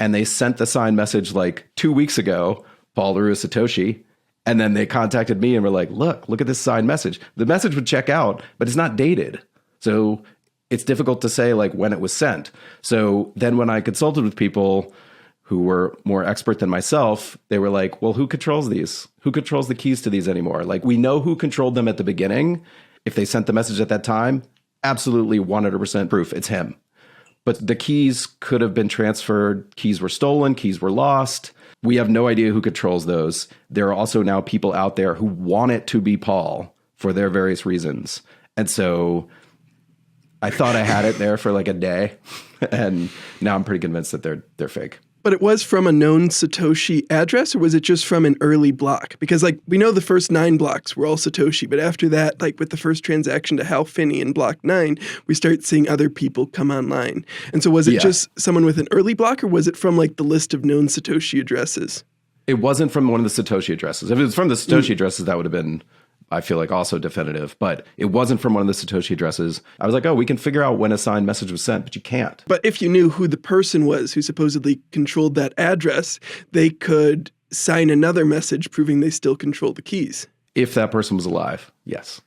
and they sent the signed message like 2 weeks ago, Paul Le Roux Satoshi, and then they contacted me and were like, look at this signed message. The message would check out, but it's not dated. So it's difficult to say like when it was sent. So then when I consulted with people who were more expert than myself, they were like, well, who controls these? Who controls the keys to these anymore? Like, we know who controlled them at the beginning. If they sent the message at that time, absolutely 100% proof it's him. But the keys could have been transferred. Keys were stolen. Keys were lost. We have no idea who controls those. There are also now people out there who want it to be Paul for their various reasons. And so I thought I had it there for like a day, and now I'm pretty convinced that they're fake. But it was from a known Satoshi address, or was it just from an early block? Because like we know the first 9 blocks were all Satoshi, but after that, like with the first transaction to Hal Finney in block 9, we start seeing other people come online. And so was it just someone with an early block, or was it from like the list of known Satoshi addresses? It wasn't from one of the Satoshi addresses. If it was from the Satoshi addresses, that would have been, I feel like, also definitive. But it wasn't from one of the Satoshi addresses. I was like, oh, we can figure out when a signed message was sent, but you can't. But if you knew who the person was who supposedly controlled that address, they could sign another message proving they still control the keys. If that person was alive, yes.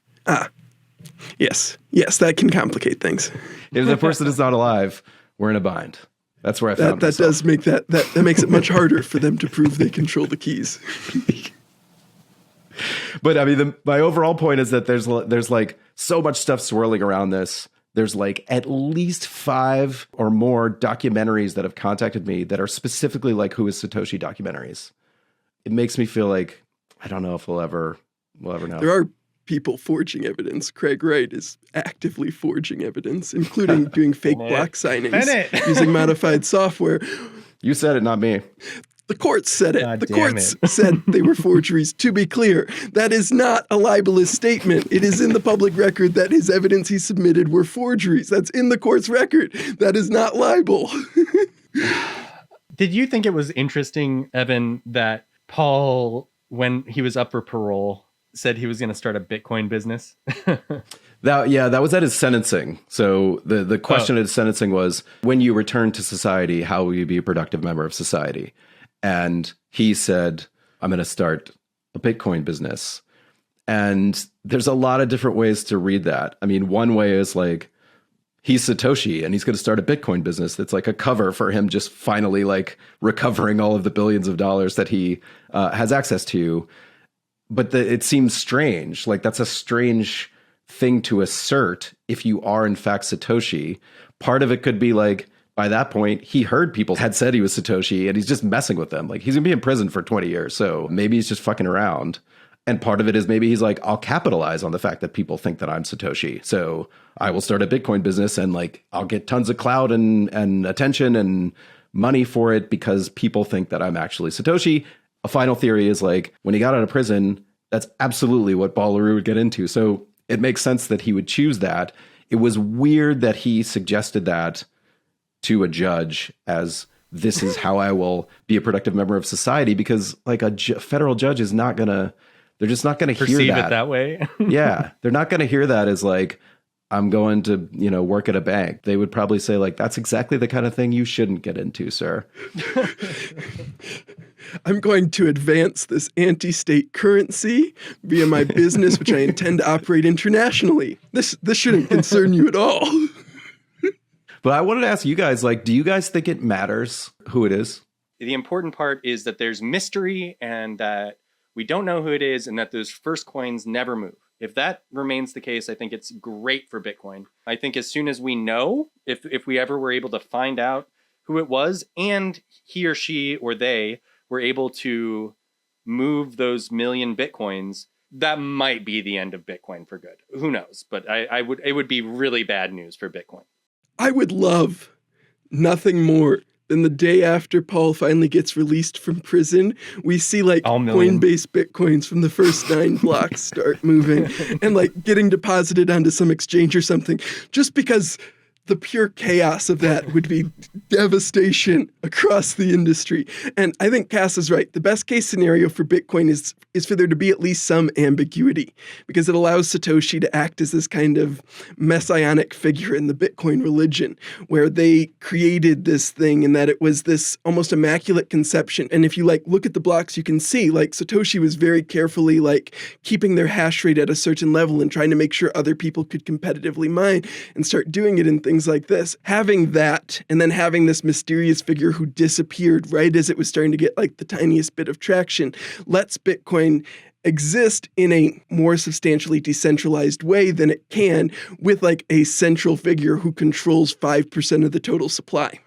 Yes. Yes, that can complicate things. If the person is not alive, we're in a bind. That's where I found that does make that makes it much harder for them to prove they control the keys. But I mean, my overall point is that there's like so much stuff swirling around this. There's like at least 5 or more documentaries that have contacted me that are specifically like Who is Satoshi documentaries. It makes me feel like I don't know if we'll ever know. There are people forging evidence. Craig Wright is actively forging evidence, including doing fake block signings using modified software. You said it, not me. The courts said it. The courts said they were forgeries. To be clear, that is not a libelous statement. It is in the public record that his evidence he submitted were forgeries. That's in the court's record. That is not libel. Did you think it was interesting, Evan, that Paul, when he was up for parole, said he was going to start a Bitcoin business? That was at his sentencing. So the question at his sentencing was, when you return to society, how will you be a productive member of society? And he said, I'm going to start a Bitcoin business. And there's a lot of different ways to read that. I mean, one way is like, he's Satoshi and he's going to start a Bitcoin business. That's like a cover for him just finally like recovering all of the billions of dollars that he has access to. But it seems strange. Like that's a strange thing to assert if you are in fact Satoshi. Part of it could be like, by that point, he heard people had said he was Satoshi and he's just messing with them. Like he's gonna be in prison for 20 years. So maybe he's just fucking around. And part of it is maybe he's like, I'll capitalize on the fact that people think that I'm Satoshi. So I will start a Bitcoin business and like, I'll get tons of clout and attention and money for it because people think that I'm actually Satoshi. A final theory is like, when he got out of prison, that's absolutely what Paul Le Roux would get into. So it makes sense that he would choose that. It was weird that he suggested that to a judge as this is how I will be a productive member of society, because like a federal judge is not gonna, they're just not gonna perceive hear that. It that way. Yeah, they're not gonna hear that as like, I'm going to, work at a bank. They would probably say like, that's exactly the kind of thing you shouldn't get into, sir. I'm going to advance this anti-state currency via my business, which I intend to operate internationally. This shouldn't concern you at all. But I wanted to ask you guys, like, do you guys think it matters who it is? The important part is that there's mystery and that we don't know who it is and that those first coins never move. If that remains the case, I think it's great for Bitcoin. I think as soon as we know, if we ever were able to find out who it was and he or she or they were able to move those million Bitcoins, that might be the end of Bitcoin for good. Who knows? But it would be really bad news for Bitcoin. I would love nothing more than the day after Paul finally gets released from prison, we see like Coinbase Bitcoins from the first 9 blocks start moving and like getting deposited onto some exchange or something, just because the pure chaos of that would be devastation across the industry. And I think Cass is right. The best case scenario for Bitcoin is for there to be at least some ambiguity, because it allows Satoshi to act as this kind of messianic figure in the Bitcoin religion, where they created this thing and that it was this almost immaculate conception. And if you like look at the blocks, you can see like Satoshi was very carefully like keeping their hash rate at a certain level and trying to make sure other people could competitively mine and start doing it in things like this. Having that and then having this mysterious figure who disappeared right as it was starting to get like the tiniest bit of traction lets Bitcoin exist in a more substantially decentralized way than it can with like a central figure who controls 5% of the total supply.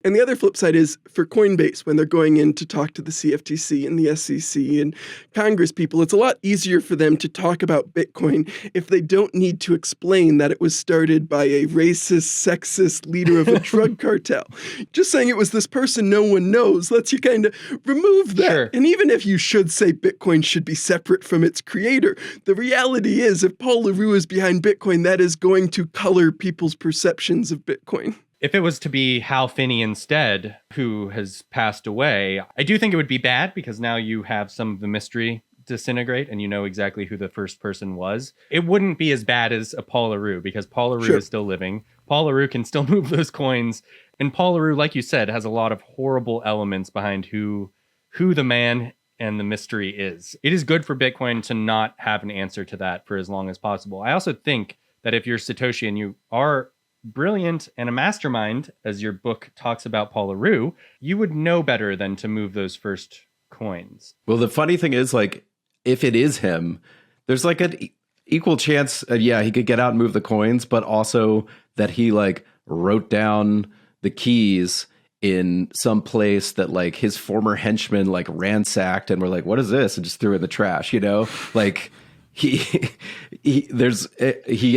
And the other flip side is for Coinbase, when they're going in to talk to the CFTC and the SEC and Congress people, it's a lot easier for them to talk about Bitcoin if they don't need to explain that it was started by a racist, sexist leader of a drug cartel. Just saying it was this person no one knows lets you kind of remove that. Sure. And even if you should say Bitcoin should be separate from its creator, the reality is if Paul Le Roux is behind Bitcoin, that is going to color people's perceptions of Bitcoin. If it was to be Hal Finney instead, who has passed away, I do think it would be bad because now you have some of the mystery disintegrate and you know exactly who the first person was. It wouldn't be as bad as a Paul Le Roux because Paul Le Roux is still living. Paul Le Roux can still move those coins. And Paul Le Roux, like you said, has a lot of horrible elements behind who the man and the mystery is. It is good for Bitcoin to not have an answer to that for as long as possible. I also think that if you're Satoshi and you are brilliant and a mastermind, as your book talks about Paul Le Roux, you would know better than to move those first coins. Well, the funny thing is, like, if it is him, there's like an equal chance, he could get out and move the coins, but also that he like wrote down the keys in some place that like his former henchmen like ransacked and were like, what is this? And just threw it in the trash, you know? Like he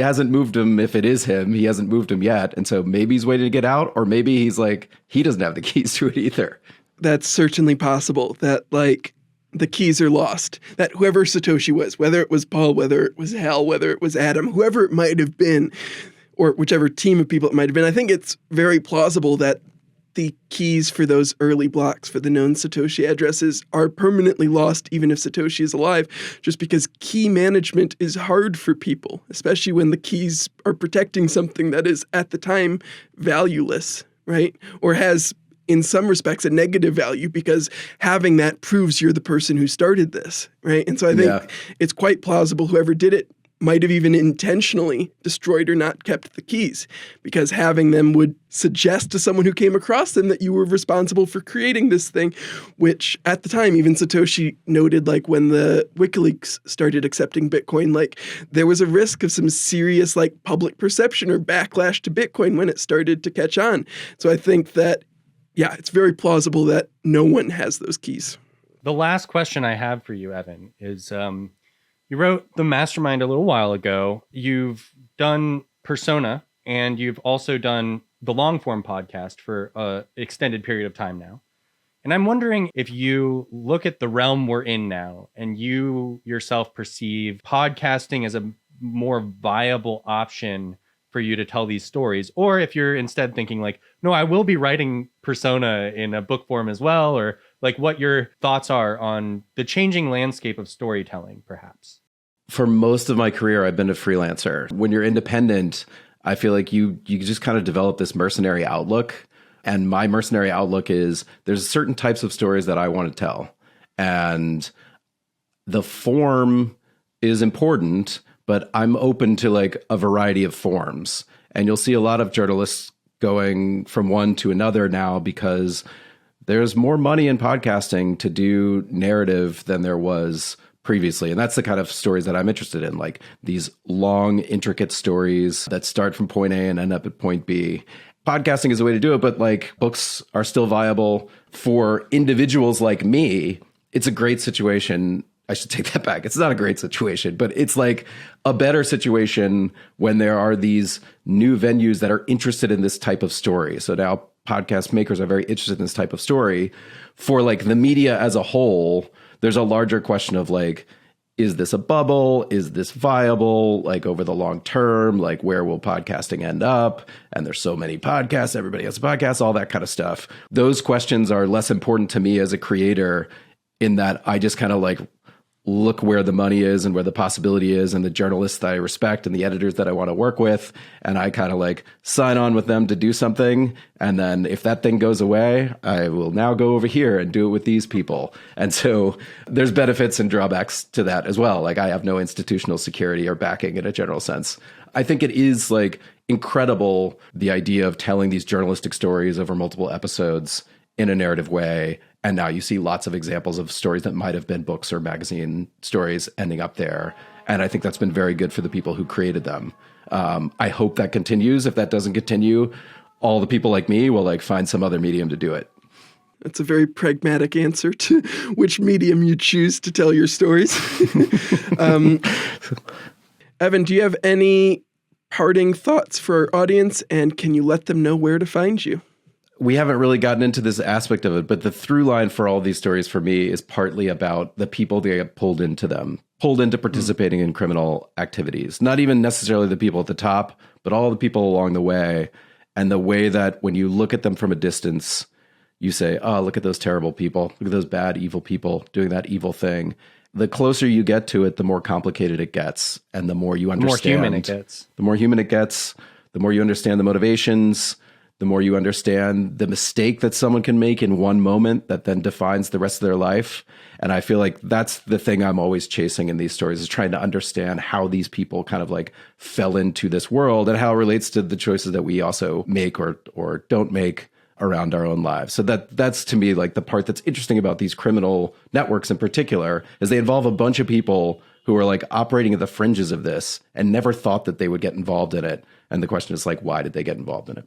hasn't moved him. If it is him, he hasn't moved him yet. And so maybe he's waiting to get out, or maybe he's like, he doesn't have the keys to it either. That's certainly possible, that like the keys are lost, that whoever Satoshi was, whether it was Paul, whether it was Hal, whether it was Adam, whoever it might have been, or whichever team of people it might have been, I think it's very plausible that the keys for those early blocks for the known Satoshi addresses are permanently lost even if Satoshi is alive, just because key management is hard for people, especially when the keys are protecting something that is at the time valueless, right? Or has, in some respects, a negative value because having that proves you're the person who started this, right? And so I think it's quite plausible whoever did it might have even intentionally destroyed or not kept the keys, because having them would suggest to someone who came across them that you were responsible for creating this thing, which at the time, even Satoshi noted, like when the WikiLeaks started accepting Bitcoin, like there was a risk of some serious like public perception or backlash to Bitcoin when it started to catch on. So I think that, it's very plausible that no one has those keys. The last question I have for you, Evan, is you wrote The Mastermind a little while ago. You've done Persona, and you've also done the long form podcast for an extended period of time now. And I'm wondering if you look at the realm we're in now and you yourself perceive podcasting as a more viable option for you to tell these stories, or if you're instead thinking like, no, I will be writing Persona in a book form as well, or like what your thoughts are on the changing landscape of storytelling, perhaps. For most of my career, I've been a freelancer. When you're independent, I feel like you just kind of develop this mercenary outlook. And my mercenary outlook is there's certain types of stories that I want to tell. And the form is important, but I'm open to like a variety of forms. And you'll see a lot of journalists going from one to another now because there's more money in podcasting to do narrative than there was previously. And that's the kind of stories that I'm interested in, like these long, intricate stories that start from point A and end up at point B. Podcasting is a way to do it, but like books are still viable for individuals like me. It's a great situation. I should take that back. It's not a great situation, but it's like a better situation when there are these new venues that are interested in this type of story. So now podcast makers are very interested in this type of story. For like the media as a whole, there's a larger question of like, is this a bubble? Is this viable? Like over the long term, like where will podcasting end up? And there's so many podcasts, everybody has a podcast, all that kind of stuff. Those questions are less important to me as a creator in that I just kind of like look where the money is and where the possibility is and the journalists that I respect and the editors that I want to work with. And I kind of like sign on with them to do something. And then if that thing goes away, I will now go over here and do it with these people. And so there's benefits and drawbacks to that as well. Like I have no institutional security or backing in a general sense. I think it is like incredible, the idea of telling these journalistic stories over multiple episodes in a narrative way. And now you see lots of examples of stories that might have been books or magazine stories ending up there. And I think that's been very good for the people who created them. I hope that continues. If that doesn't continue, all the people like me will like find some other medium to do it. That's a very pragmatic answer to which medium you choose to tell your stories. Evan, do you have any parting thoughts for our audience, and can you let them know where to find you? We haven't really gotten into this aspect of it, but the through line for all these stories for me is partly about the people that get pulled into them, pulled into participating in criminal activities. Not even necessarily the people at the top, but all the people along the way. And the way that when you look at them from a distance, you say, oh, look at those terrible people. Look at those bad, evil people doing that evil thing. The closer you get to it, the more complicated it gets. And the more you understand. The more human it gets. The more human it gets, the more you understand the motivations, the more you understand the mistake that someone can make in one moment that then defines the rest of their life. And I feel like that's the thing I'm always chasing in these stories, is trying to understand how these people kind of like fell into this world and how it relates to the choices that we also make or don't make around our own lives. So that's to me like the part that's interesting about these criminal networks in particular, is they involve a bunch of people who are like operating at the fringes of this and never thought that they would get involved in it. And the question is like, why did they get involved in it?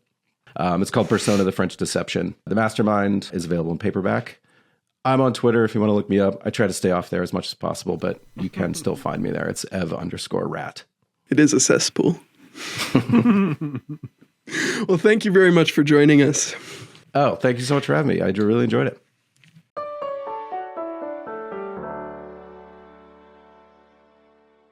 It's called Persona, the French Deception. The Mastermind is available in paperback. I'm on Twitter if you want to look me up. I try to stay off there as much as possible, but you can still find me there. It's Ev_rat. It is a cesspool. Well, thank you very much for joining us. Oh, thank you so much for having me. I really enjoyed it.